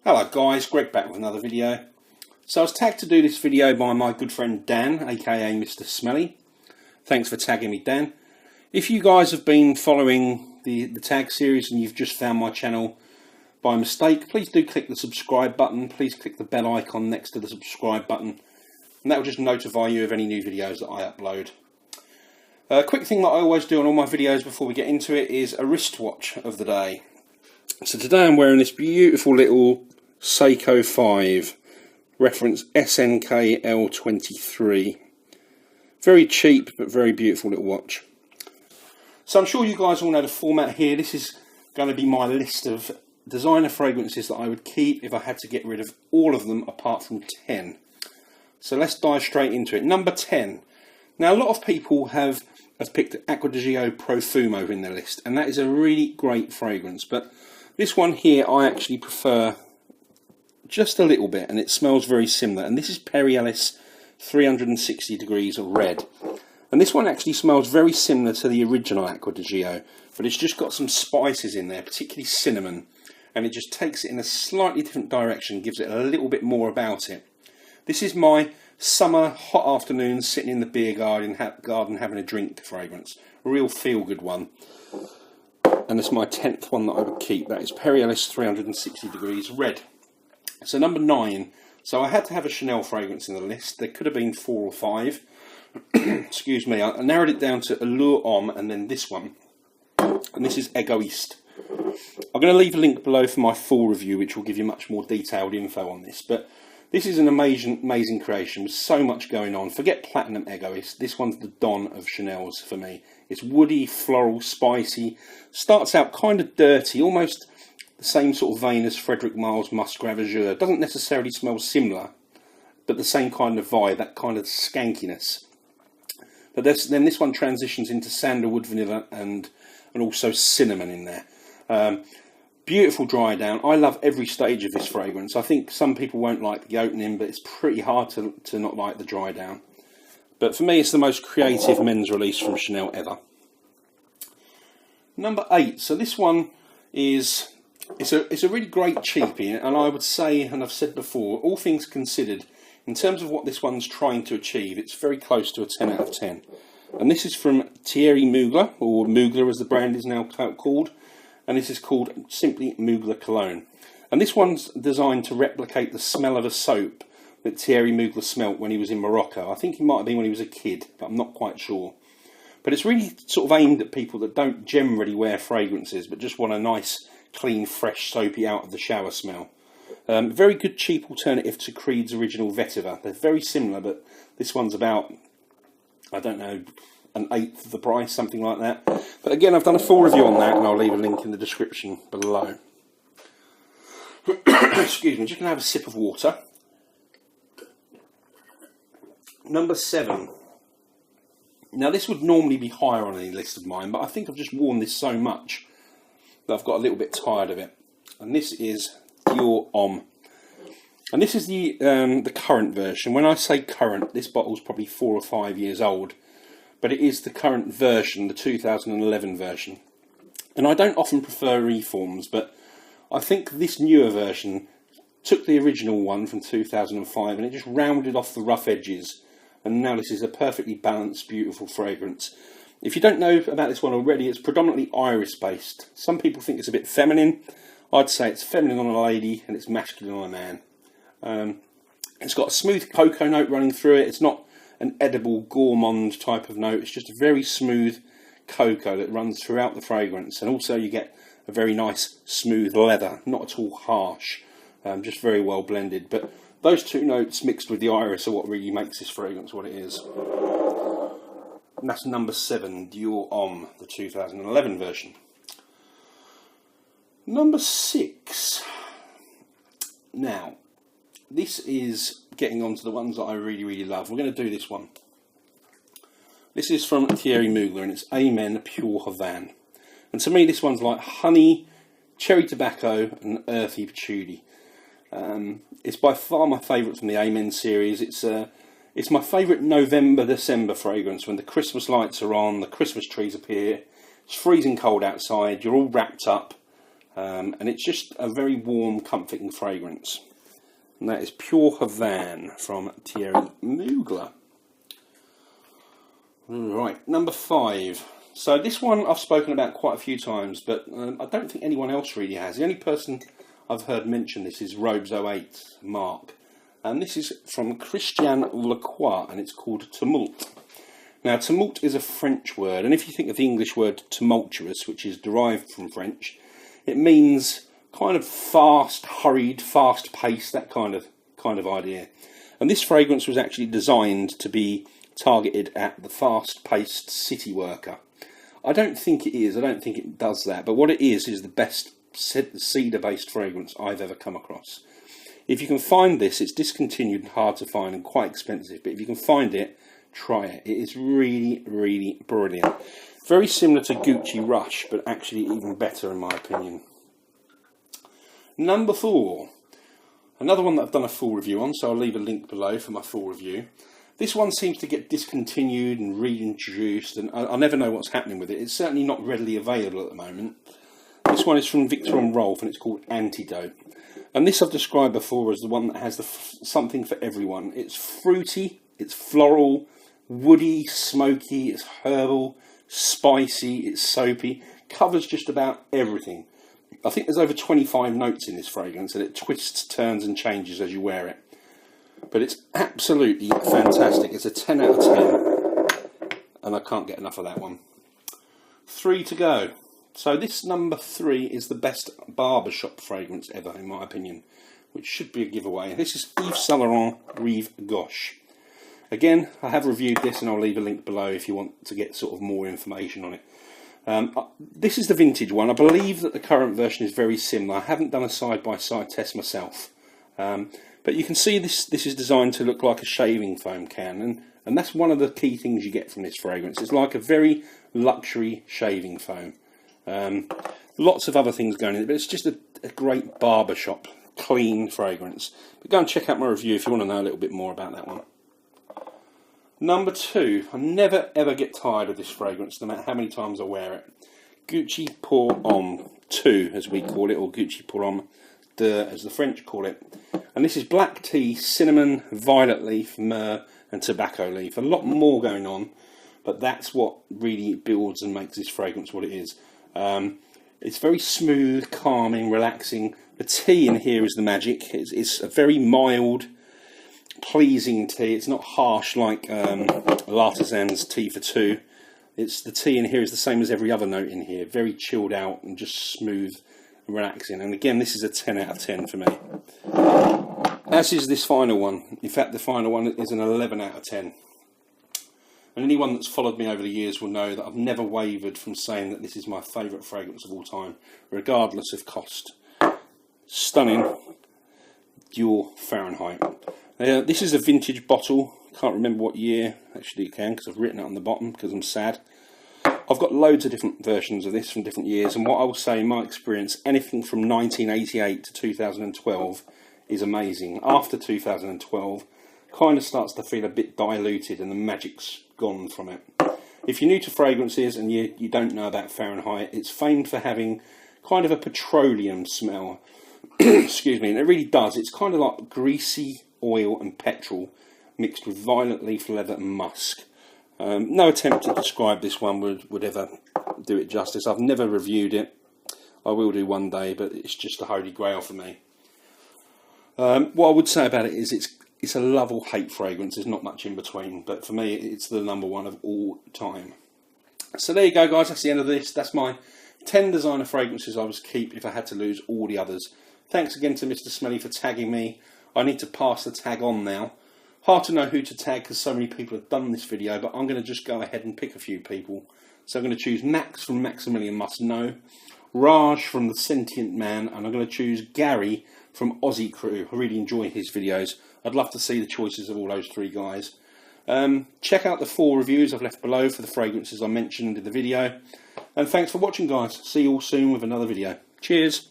Hello guys, Greg back with another video. So I was tagged to do this video by my good friend Dan, aka Mr. Smelly. Thanks for tagging me, Dan. If you guys have been following the tag series and you've just found my channel by mistake, please do click the subscribe button. Please click the bell icon next to the subscribe button, and that will just notify you of any new videos that I upload. A quick thing that I always do on all my videos before we get into it is a wristwatch of the day. So today I'm wearing this beautiful little Seiko 5, reference SNKL23. Very cheap but very beautiful little watch. So I'm sure you guys all know the format here. This is going to be my list of designer fragrances that I would keep if I had to get rid of all of them apart from 10. So let's dive straight into it. Number 10. Now a lot of people have picked Acqua di Gio Profumo in their list, and that is a really great fragrance, but this one here I actually prefer just a little bit, and it smells very similar. And this is Perialis 360 Degrees Red, and this one actually smells very similar to the original Acqua di Gio, but it's just got some spices in there, particularly cinnamon, and it just takes it in a slightly different direction, gives it a little bit more about it. This is my summer hot afternoon sitting in the beer garden having a drink fragrance, a real feel good one. And it's my 10th one that I would keep. That is Perialis 360 Degrees Red. So number 9. So I had to have a Chanel fragrance in the list. There could have been 4 or 5. Excuse me. I narrowed it down to Allure Homme and then this one. And this is Egoiste. I'm going to leave a link below for my full review, which will give you much more detailed info on this. But this is an amazing creation with so much going on. Forget Platinum Egoiste. This one's the Don of Chanel's for me. It's woody, floral, spicy. Starts out kind of dirty, almost the same sort of vein as Frederic Maal's Musk Ravageur. Doesn't necessarily smell similar, but the same kind of vibe, that kind of skankiness. But then this one transitions into sandalwood, vanilla, and also cinnamon in there. Beautiful dry down. I love every stage of this fragrance. I think some people won't like the opening, but it's pretty hard to not like the dry down. But for me, it's the most creative men's release from Chanel ever. Number 8. So this one is it's a really great cheapie, and I would say, and I've said before, all things considered, in terms of what this one's trying to achieve, it's very close to a 10 out of 10. And this is from Thierry Mugler, or Mugler as the brand is now called, and this is called simply Mugler Cologne. And this one's designed to replicate the smell of a soap that Thierry Mugler smelt when he was in Morocco. I think it might have been when he was a kid, but I'm not quite sure. But it's really sort of aimed at people that don't generally wear fragrances, but just want a nice, clean, fresh, soapy, out of the shower smell. Very good cheap alternative to Creed's original Vetiver. They're very similar, but this one's about, I don't know, an eighth of the price, something like that. But again, I've done a full review on that, and I'll leave a link in the description below. Excuse me, just going to have a sip of water. Number 7. Now this would normally be higher on any list of mine, but I think I've just worn this so much that I've got a little bit tired of it. And this is Dior Homme. And this is the current version. When I say current, this bottle's probably 4 or 5 years old, but it is the current version, the 2011 version. And I don't often prefer reforms, but I think this newer version took the original one from 2005 and it just rounded off the rough edges. And now this is a perfectly balanced, beautiful fragrance. If you don't know about this one already, it's predominantly iris based. Some people think it's a bit feminine. I'd say it's feminine on a lady and it's masculine on a man. It's got a smooth cocoa note running through it. It's not an edible gourmand type of note. It's just a very smooth cocoa that runs throughout the fragrance. And also you get a very nice smooth leather, not at all harsh, just very well blended. But those two notes mixed with the iris are what really makes this fragrance what it is. And that's number 7, Dior Homme, the 2011 version. Number 6. Now, this is getting on to the ones that I really love. We're going to do this one. This is from Thierry Mugler, and it's Amen Pure Havane. And to me, this one's like honey, cherry tobacco, and earthy patchouli. It's by far my favourite from the Amen series. It's my favourite November-December fragrance when the Christmas lights are on, the Christmas trees appear, it's freezing cold outside, you're all wrapped up, and it's just a very warm, comforting fragrance. And that is Pure Havane from Thierry Mugler. Right, number 5. So this one I've spoken about quite a few times, but I don't think anyone else really has. The only person I've heard mention this is Robes 08, Mark. And this is from Christian Lacroix, and it's called Tumult. Now, tumult is a French word, and if you think of the English word tumultuous, which is derived from French, it means kind of fast, hurried, fast-paced, that kind of idea. And this fragrance was actually designed to be targeted at the fast-paced city worker. I don't think it is. I don't think it does that. But what it is the best cedar-based fragrance I've ever come across. If you can find this, it's discontinued and hard to find and quite expensive. But if you can find it, try it. It is really, really brilliant. Very similar to Gucci Rush, but actually even better in my opinion. Number 4. Another one that I've done a full review on, so I'll leave a link below for my full review. This one seems to get discontinued and reintroduced, and I never know what's happening with it. It's certainly not readily available at the moment. This one is from Victor and Rolf, and it's called Antidote. And this I've described before as the one that has something for everyone. It's fruity, it's floral, woody, smoky, it's herbal, spicy, it's soapy. Covers just about everything. I think there's over 25 notes in this fragrance, and it twists, turns and changes as you wear it. But it's absolutely fantastic. It's a 10 out of 10. And I can't get enough of that one. 3 to go. So this number 3 is the best barbershop fragrance ever, in my opinion. Which should be a giveaway. This is Yves Saint Laurent Rive Gauche. Again, I have reviewed this and I'll leave a link below if you want to get sort of more information on it. This is the vintage one. I believe that the current version is very similar. I haven't done a side-by-side test myself. But you can see this is designed to look like a shaving foam can, and that's one of the key things you get from this fragrance. It's like a very luxury shaving foam. Lots of other things going in it, but it's just a great barbershop, clean fragrance. But go and check out my review if you want to know a little bit more about that one. Number 2, I never ever get tired of this fragrance, no matter how many times I wear it. Gucci Pour Homme 2, as we call it, or Gucci Pour Homme 2, as the French call it. And this is black tea, cinnamon, violet leaf, myrrh and tobacco leaf. A lot more going on, but that's what really builds and makes this fragrance what it is. It's very smooth, calming, relaxing. The tea in here is the magic. It's a very mild, pleasing tea. It's not harsh like L'Artisan's Tea for Two. The tea in here is the same as every other note in here. Very chilled out and just smooth and relaxing. And again, this is a 10 out of 10 for me. As is this final one. In fact, the final one is an 11 out of 10. And anyone that's followed me over the years will know that I've never wavered from saying that this is my favourite fragrance of all time, regardless of cost. Stunning. Dior Fahrenheit. This is a vintage bottle. Can't remember what year. Actually, you can, because I've written it on the bottom, because I'm sad. I've got loads of different versions of this from different years, and what I will say, in my experience, anything from 1988 to 2012 is amazing. After 2012, kind of starts to feel a bit diluted, and the magic's gone from it. If you're new to fragrances and you don't know about Fahrenheit, it's famed for having kind of a petroleum smell. Excuse me, and it really does. It's kind of like greasy oil and petrol mixed with violet leaf, leather and musk. No attempt to describe this one would ever do it justice. I've never reviewed it. I will do one day, but it's just the holy grail for me. What I would say about it is it's a love or hate fragrance. There's not much in between, but for me it's the number one of all time. So there you go, guys. That's the end of this. That's my 10 designer fragrances I would keep if I had to lose all the others. Thanks again to Mr. Smelly for tagging me. I need to pass the tag on now. Hard to know who to tag because so many people have done this video, but I'm going to just go ahead and pick a few people. So I'm going to choose Max from Maximilian Must Know, Raj from the Sentient Man, and I'm going to choose Gary from Aussie Crew. I really enjoy his videos. I'd love to see the choices of all those three guys. Check out the 4 reviews I've left below for the fragrances I mentioned in the video. And thanks for watching, guys. See you all soon with another video. Cheers.